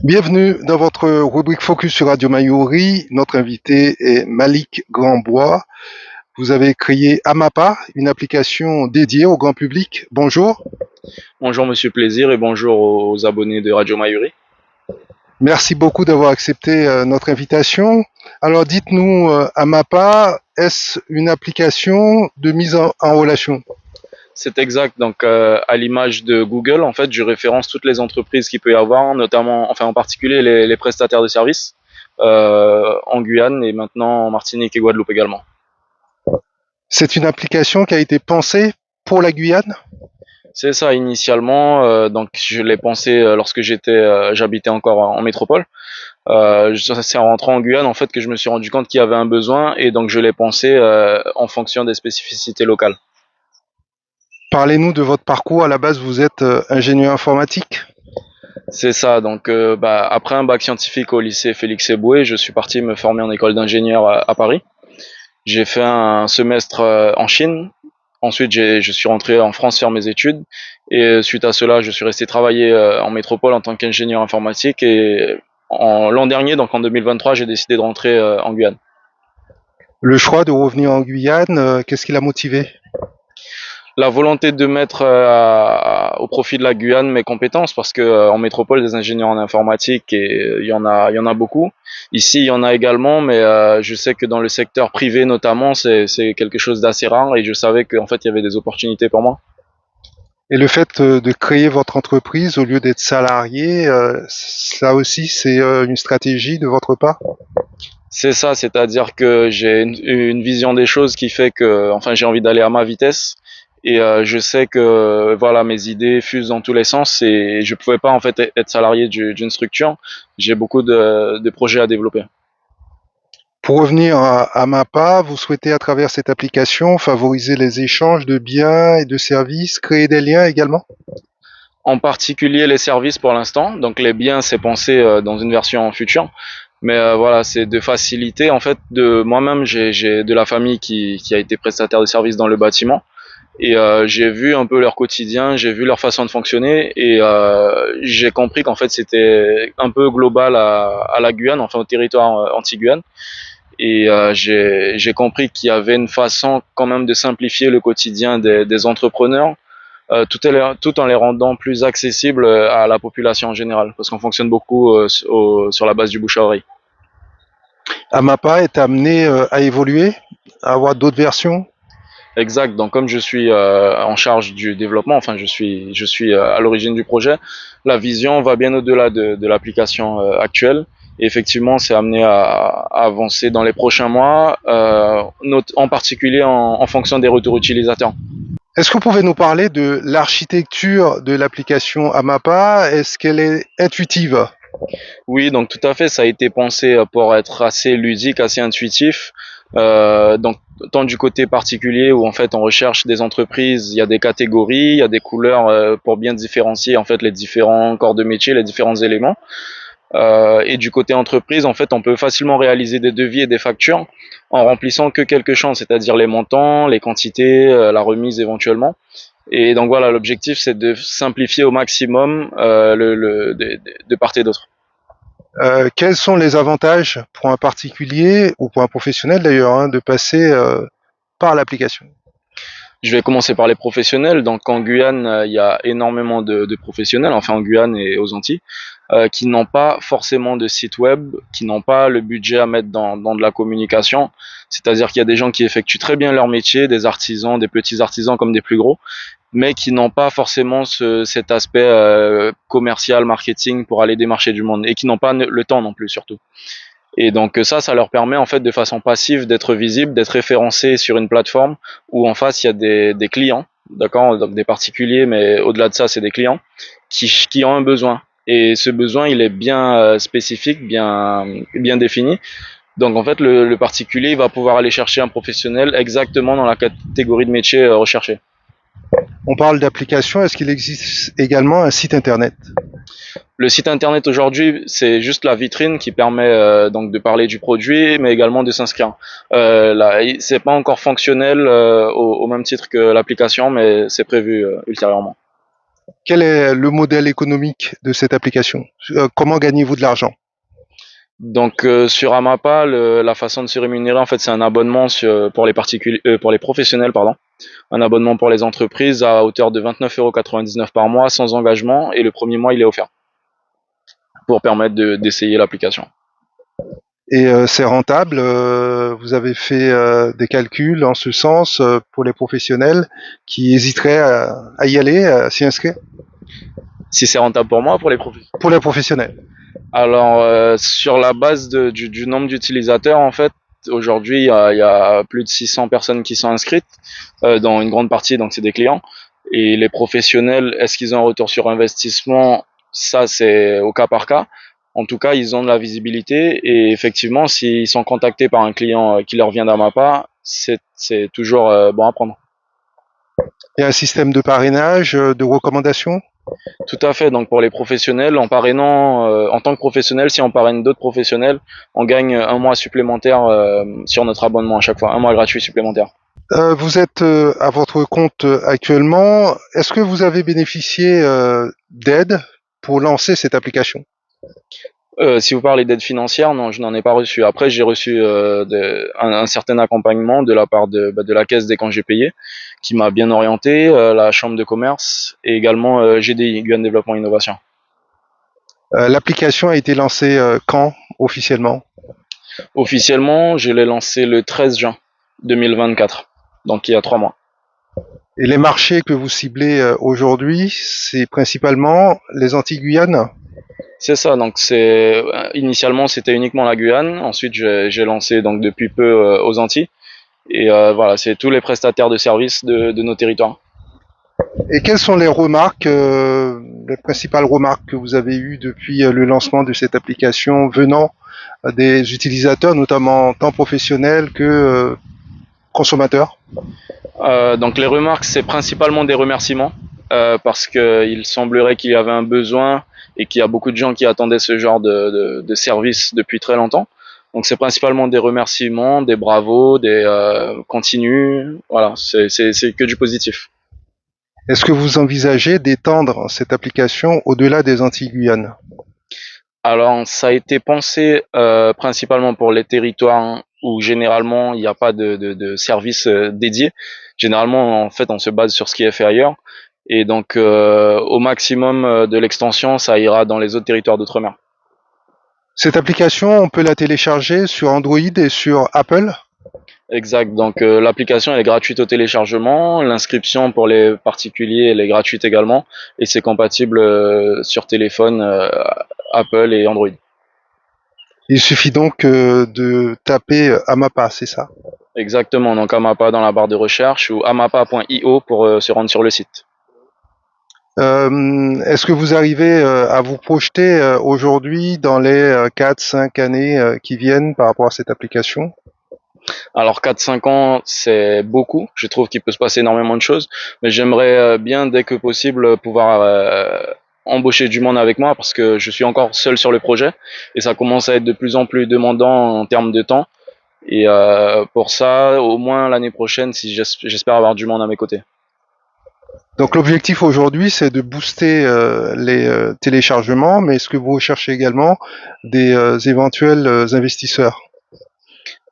Bienvenue dans votre rubrique Focus sur Radio Mayuri. Notre invité est Malik Grandbois. Vous avez créé Amapa, une application dédiée au grand public. Bonjour. Bonjour Monsieur Plaisir et bonjour aux abonnés de Radio Mayuri. Merci beaucoup d'avoir accepté notre invitation. Alors dites-nous, Amapa, est-ce une application de mise en relation? C'est exact. Donc à l'image de Google, en fait, je référence toutes les entreprises qu'il peut y avoir, notamment, enfin en particulier les prestataires de services en Guyane et maintenant en Martinique et Guadeloupe également. C'est une application qui a été pensée pour la Guyane? C'est ça initialement. Donc je l'ai pensé lorsque j'habitais encore en métropole. C'est en rentrant en Guyane en fait que je me suis rendu compte qu'il y avait un besoin et donc je l'ai pensé en fonction des spécificités locales. Parlez-nous de votre parcours. À la base, vous êtes ingénieur informatique. C'est ça. Donc, après un bac scientifique au lycée Félix Éboué, je suis parti me former en école d'ingénieur à Paris. J'ai fait un semestre en Chine. Ensuite, je suis rentré en France faire mes études. Et suite à cela, je suis resté travailler en métropole en tant qu'ingénieur informatique. Et l'an dernier, donc en 2023, j'ai décidé de rentrer en Guyane. Le choix de revenir en Guyane, qu'est-ce qui l'a motivé? La volonté de mettre au profit de la Guyane mes compétences parce que en métropole des ingénieurs en informatique et il y en a beaucoup. Ici il y en a également, mais je sais que dans le secteur privé notamment c'est quelque chose d'assez rare et je savais qu'en fait il y avait des opportunités pour moi. Et le fait de créer votre entreprise au lieu d'être salarié, ça aussi c'est une stratégie de votre part? C'est ça, c'est-à-dire que j'ai une vision des choses qui fait que enfin j'ai envie d'aller à ma vitesse et je sais que voilà mes idées fusent dans tous les sens et je pouvais pas en fait être salarié d'une structure. J'ai beaucoup de projets à développer. Pour revenir à Mappa, vous souhaitez à travers cette application favoriser les échanges de biens et de services, créer des liens également? En particulier les services pour l'instant, donc les biens c'est pensé dans une version future, mais voilà c'est de faciliter en fait de moi-même j'ai de la famille qui a été prestataire de services dans le bâtiment et j'ai vu un peu leur quotidien, j'ai vu leur façon de fonctionner et j'ai compris qu'en fait c'était un peu global à la Guyane, enfin au territoire anti-Guyane. Et j'ai compris qu'il y avait une façon quand même de simplifier le quotidien des entrepreneurs, tout en les rendant plus accessibles à la population en général, parce qu'on fonctionne beaucoup sur la base du bouche à oreille. Mappa est amené à évoluer, à avoir d'autres versions? Exact. Donc comme je suis en charge du développement, enfin je suis à l'origine du projet, la vision va bien au-delà de l'application actuelle. Et effectivement, c'est amené à avancer dans les prochains mois, en particulier en fonction des retours utilisateurs. Est-ce que vous pouvez nous parler de l'architecture de l'application Amapa? Est-ce qu'elle est intuitive? Oui, donc tout à fait, ça a été pensé pour être assez ludique, assez intuitif. Donc tant du côté particulier où en fait on recherche des entreprises, il y a des catégories, il y a des couleurs pour bien différencier en fait les différents corps de métier, les différents éléments. Et du côté entreprise, en fait, on peut facilement réaliser des devis et des factures en remplissant que quelques champs, c'est-à-dire les montants, les quantités, la remise éventuellement. Et donc voilà, l'objectif c'est de simplifier au maximum de part et d'autre. Quels sont les avantages pour un particulier ou pour un professionnel d'ailleurs hein, de passer par l'application? Je vais commencer par les professionnels. Donc en Guyane, il y a énormément de professionnels, enfin en Guyane et aux Antilles, qui n'ont pas forcément de site web, qui n'ont pas le budget à mettre dans de la communication. C'est-à-dire qu'il y a des gens qui effectuent très bien leur métier, des artisans, des petits artisans comme des plus gros, mais qui n'ont pas forcément cet aspect commercial, marketing pour aller démarcher du monde et qui n'ont pas le temps non plus surtout. Et donc ça leur permet en fait de façon passive d'être visible, d'être référencé sur une plateforme où en face il y a des clients, d'accord, donc des particuliers, mais au-delà de ça c'est des clients qui ont un besoin. Et ce besoin il est bien spécifique, bien défini. Donc en fait le particulier il va pouvoir aller chercher un professionnel exactement dans la catégorie de métier recherchée. On parle d'application, est-ce qu'il existe également un site internet? Le site internet aujourd'hui, c'est juste la vitrine qui permet donc de parler du produit, mais également de s'inscrire. Là, c'est pas encore fonctionnel au même titre que l'application, mais c'est prévu ultérieurement. Quel est le modèle économique de cette application? Comment gagnez-vous de l'argent? Donc sur Amapa, la façon de se rémunérer, en fait, c'est un abonnement pour les particuliers, pour les professionnels, pardon. Un abonnement pour les entreprises à hauteur de 29,99 € par mois sans engagement et le premier mois il est offert pour permettre d'essayer l'application. Et c'est rentable? Vous avez fait des calculs en ce sens pour les professionnels qui hésiteraient à y aller, à s'y inscrire? Si c'est rentable pour moi, pour les professionnels. Pour les professionnels. Alors sur la base du nombre d'utilisateurs, en fait, aujourd'hui il y a plus de 600 personnes qui sont inscrites, dans une grande partie, donc c'est des clients. Et les professionnels, est-ce qu'ils ont un retour sur investissement? Ça, c'est au cas par cas. En tout cas, ils ont de la visibilité et effectivement, s'ils sont contactés par un client qui leur vient d'Amapa, c'est toujours bon à prendre. Il y a un système de parrainage, de recommandation? Tout à fait. Donc pour les professionnels, en parrainant, en tant que professionnel, si on parraine d'autres professionnels, on gagne un mois supplémentaire sur notre abonnement à chaque fois, un mois gratuit supplémentaire. Vous êtes à votre compte actuellement. Est-ce que vous avez bénéficié d'aide pour lancer cette application? Si vous parlez d'aide financière, non, je n'en ai pas reçu. Après, j'ai reçu un certain accompagnement de la part de la caisse des congés payés, qui m'a bien orienté, la chambre de commerce et également GDI, Guyane Développement Innovation. L'application a été lancée quand officiellement? Officiellement, je l'ai lancé le 13 juin 2024, donc il y a 3 mois. Et les marchés que vous ciblez aujourd'hui, c'est principalement les Antilles-Guyane? C'est ça, donc initialement c'était uniquement la Guyane, ensuite j'ai lancé donc depuis peu aux Antilles, et voilà, c'est tous les prestataires de services de nos territoires. Et quelles sont les remarques, les principales remarques que vous avez eues depuis le lancement de cette application venant des utilisateurs, notamment tant professionnels que consommateurs? Donc les remarques, c'est principalement des remerciements, parce qu'il semblerait qu'il y avait un besoin et qu'il y a beaucoup de gens qui attendaient ce genre de service depuis très longtemps. Donc c'est principalement des remerciements, des bravos, des continue, voilà, c'est que du positif. Est-ce que vous envisagez d'étendre cette application au-delà des Antilles-Guyane? Alors ça a été pensé principalement pour les territoires où généralement il n'y a pas de service dédié. Généralement, en fait, on se base sur ce qui est fait ailleurs. Et donc, au maximum de l'extension, ça ira dans les autres territoires d'outre-mer. Cette application, on peut la télécharger sur Android et sur Apple? Exact. Donc, l'application elle est gratuite au téléchargement. L'inscription pour les particuliers elle est gratuite également. Et c'est compatible sur téléphone Apple et Android. Il suffit donc de taper Amapa, c'est ça? Exactement. Donc, Amapa dans la barre de recherche ou amapa.io pour se rendre sur le site. Est-ce que vous arrivez à vous projeter aujourd'hui dans les 4-5 années qui viennent par rapport à cette application? Alors 4-5 ans, c'est beaucoup. Je trouve qu'il peut se passer énormément de choses, mais j'aimerais bien dès que possible pouvoir embaucher du monde avec moi parce que je suis encore seul sur le projet et ça commence à être de plus en plus demandant en termes de temps. Et pour ça, au moins l'année prochaine, si j'espère avoir du monde à mes côtés. Donc l'objectif aujourd'hui, c'est de booster les téléchargements, mais est-ce que vous recherchez également des éventuels investisseurs?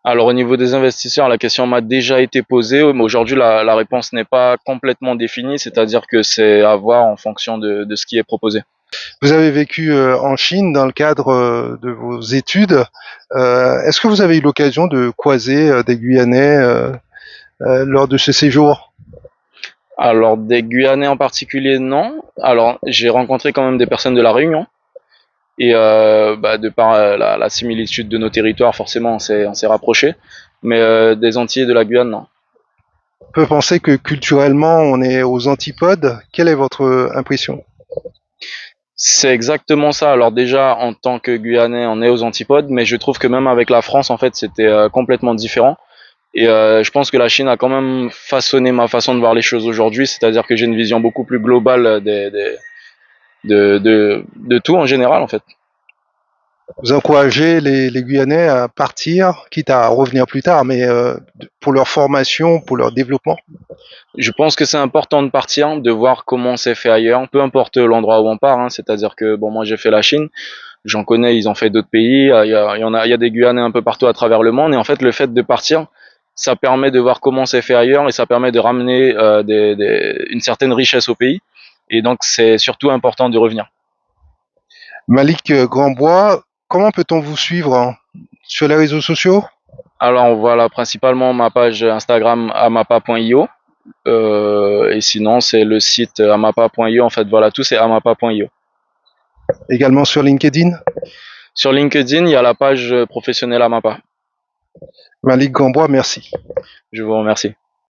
Alors au niveau des investisseurs, la question m'a déjà été posée, mais aujourd'hui la réponse n'est pas complètement définie, c'est-à-dire que c'est à voir en fonction de ce qui est proposé. Vous avez vécu en Chine dans le cadre de vos études. Est-ce que vous avez eu l'occasion de croiser des Guyanais lors de ce séjour? Alors des Guyanais en particulier, non. Alors j'ai rencontré quand même des personnes de la Réunion. Et de par la similitude de nos territoires, forcément, on s'est rapprochés. Mais des Antillais de la Guyane, non. On peut penser que culturellement, on est aux antipodes. Quelle est votre impression? C'est exactement ça. Alors déjà, en tant que Guyanais, on est aux antipodes, mais je trouve que même avec la France, en fait, c'était complètement différent. Et je pense que la Chine a quand même façonné ma façon de voir les choses aujourd'hui, c'est-à-dire que j'ai une vision beaucoup plus globale de tout en général, en fait. Vous encouragez les Guyanais à partir, quitte à revenir plus tard, mais pour leur formation, pour leur développement. Je pense que c'est important de partir, de voir comment c'est fait ailleurs, peu importe l'endroit où on part, hein. C'est-à-dire que bon, moi j'ai fait la Chine, j'en connais, ils ont fait d'autres pays, il y a des Guyanais un peu partout à travers le monde, et en fait le fait de partir, ça permet de voir comment c'est fait ailleurs et ça permet de ramener une certaine richesse au pays. Et donc c'est surtout important de revenir. Malik Grandbois, comment peut-on vous suivre hein, sur les réseaux sociaux? Alors voilà, principalement ma page Instagram amapa.io. Et sinon, c'est le site amapa.io. En fait, voilà, tout c'est amapa.io. Également sur LinkedIn? Sur LinkedIn, il y a la page professionnelle Amapa. Malik Grandbois, merci. Je vous remercie.